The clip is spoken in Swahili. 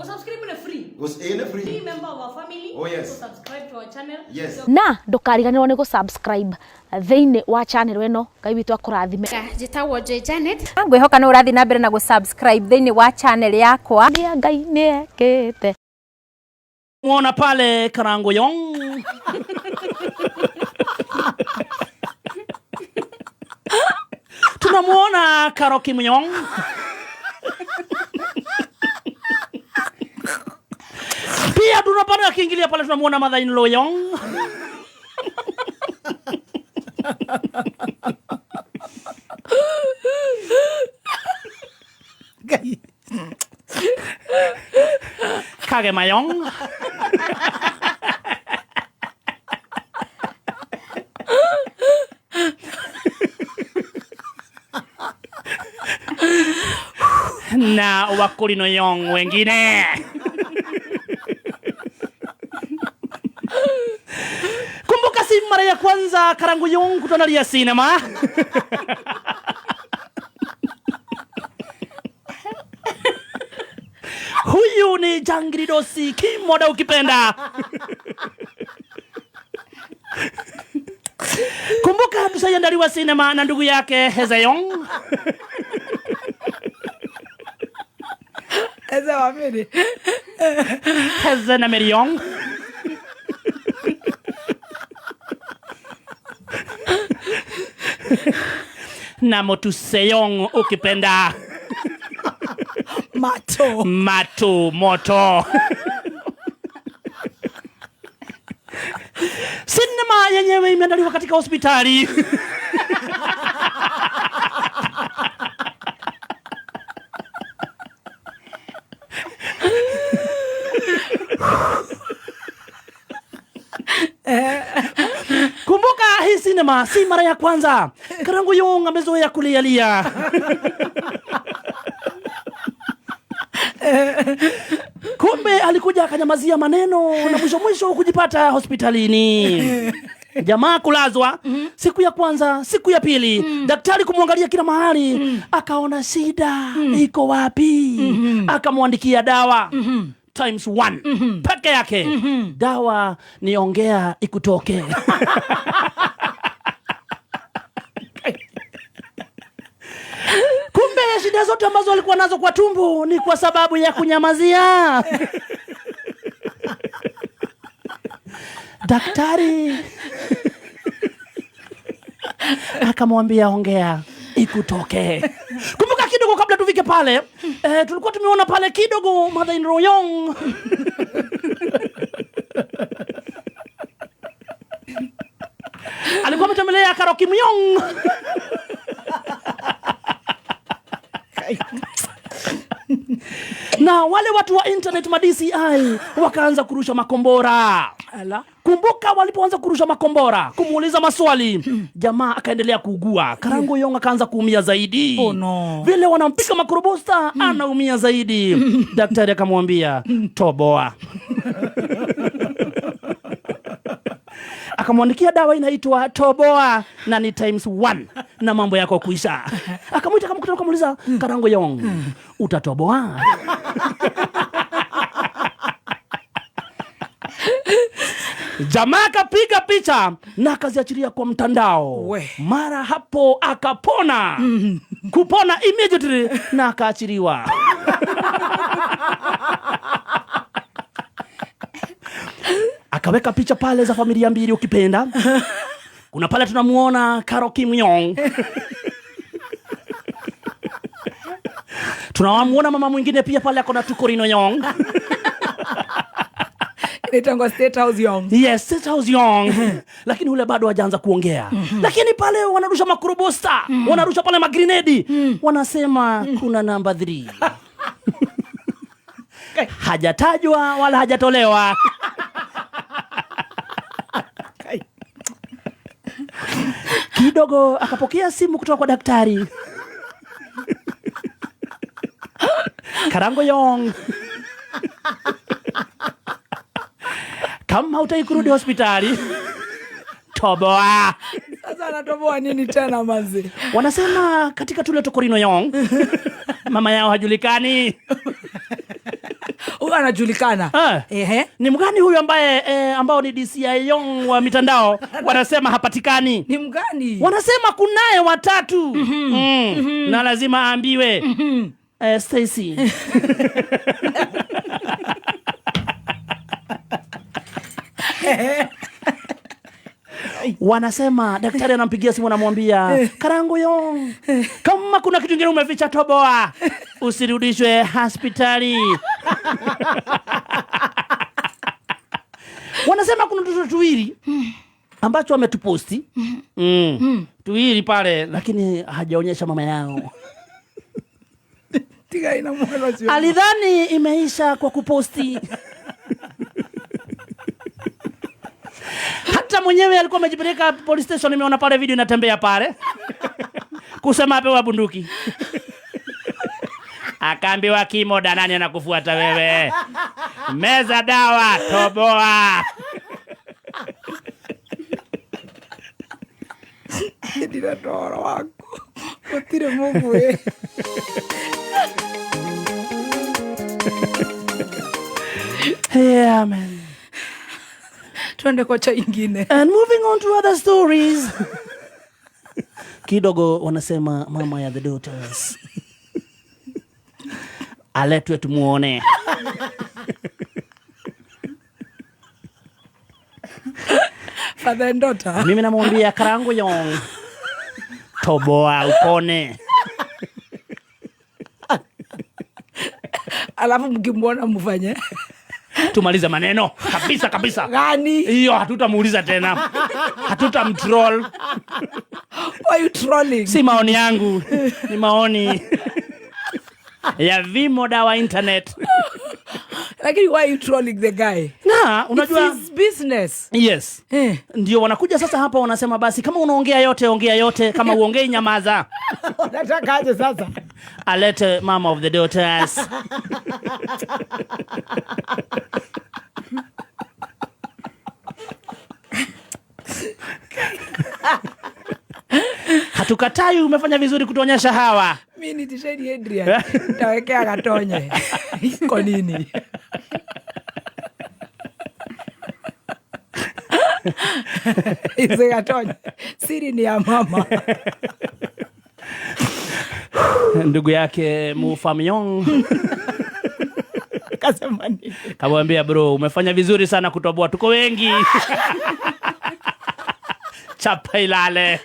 Subscribe na free. Free. Be member of our family. Oh yes. So subscribe to our channel. Yes. Na ndukariganirwo ni go subscribe theine wa channel weno Ngai witu akurathime. Jitawo J Janet. Ngwihoka ni urathi na mbere na go subscribe theine wa channel yakwa. Ni Ngai ni ekete. Muona pale Karango Yong. Tunamuona Karoki Mnyong. Pia tunapata akiingilia pale tunamuona Mother in Law Yong. Kage Mayong. Na Wakulino Yong wengine. Kumbuka si mara ya kwanza Karango Yong kutuandalia sinema. Huyu ni Jangiri Dosi Kimoda ukipenda. Kumbuka tusaiandaliwa sinema na ndugu yake Heza Yong. Heza wa Mary. Heza na Mary Yong. Na Motuse Yong ukipenda. Moto. Sinema yenyewe imeandaliwa katika hospitali. Kumbuka hii sinema si mara ya kwanza. Karango Yong amezoea kulialia. Kumbe alikuja akanyamazia maneno na mwisho kujipata hospitalini. Jamaa kulazwa siku ya kwanza, siku ya pili, daktari kumwangalia kila mahali, akaona shida iko wapi. Akamwandikia dawa times 1 peke yake. Dawa ni ongea ikutoke. Kumbe shida zote ambazo alikuwa nazo kwa tumbo ni kwa sababu ya kunyamazia. Daktari akamwambia ongea ikutoke. Kumbuka kidogo kabla tufike pale, tulikuwa tumeona pale kidogo Mother in Law Yong. Alikuwa ametembelea Karoki Mnyong. Na wale watu wa internet ma DCI wakaanza kurusha makombora. Kumbuka walipoanza kurusha makombora kumuuliza maswali, jamaa akaendelea kuugua. Karango Yong akaanza kuumia zaidi. Oh no. Vile wanampiga makrobosta anaumia zaidi. Daktari akamwambia toboa. Akamwandikia dawa inaitwa toboa na ni times 1 na mambo yako kuisha. Akamwita akamuuliza Karango Yong, utatoboa? Jamaa akapiga picha na akaziachilia kwa mtandao. Mara hapo akapona. Kupona immediately na akaachiliwa. Akaweka picha pale za familia mbili ukipenda. Kuna pale tunamuona Karoki Mnyong. Tunamuona mama mwingine pia pale akona Tukorino Yong. Inaitwa State House Yong. Yes, State House Yong. Lakini ule bado hajaanza kuongea. Lakini pale wanarusha makrobosta, wanarusha pale magrenade. Wanasema kuna number 3. Hajatajwa wala hajatolewa. Kidogo akapokea simu kutoka kwa daktari. Karango Yong, kama hutaki kurudi hospitali, toboa. Sasa anatoboa nini tena mazi? Wanasema katika tule Tukorino Yong, mama yao hajulikani. anajulikana. Ni mgani huyu ambaye ambao ni DCI Young wa mitandao wanasema hapatikani? Ni mgani? Wanasema kunaye watatu. Na lazima aambiwe. Stacy. Wanasema daktari anampigia simu anamwambia, Karangu Young, kama kuna kitu kingine umeficha toboa, usirudishwe hospitali. Wanasema kuna mtoto tuwili ambacho ametuposti. Tuwili pale lakini hajaonyesha mama yao. Alidhani imeisha kwa kuposti. Hata mwenyewe alikuwa amejipeleka police station, nimeona pale video inatembea pale. Kusema apewa bunduki. Akaambiwa Kimoda, nani anakufuata wewe? Meza dawa, toboa. Ndira toro wako. Utire Mungu we. Yeah, man. Tuende kocha ingine. And moving on to other stories. Kidogo wanasema mama ya the daughters aletwe tumuone. Father and daughter. Mimi namwambia Karangu Young, toboa upone. Alafu mkimwona mfanye. Tumalize maneno kabisa. Gani? Hiyo hatutamuuliza tena. Hatutamtroll. Why you trolling? Si maoni yangu, ni maoni ya vimoda wa internet. Lakini why you trolling the guy? Na unajua it's his business. Yes. Ndio wanakuja sasa hapa wanasema basi kama unaongea yote ongea yote, kama uongei nyamaza. Unataka aje sasa? Alete mama of the daughters. Hatukatai, umefanya vizuri kutuonyesha hawa. Mimi ni Tisheni Adrian. Tawekea Gatonye. Iko nini? Ize Gatonye. Siri ni ya mama. Ndugu yake Mufamyong Kasema nini? kamwambia, bro, umefanya vizuri sana kutoboa, tuko wengi. Chapa ilale.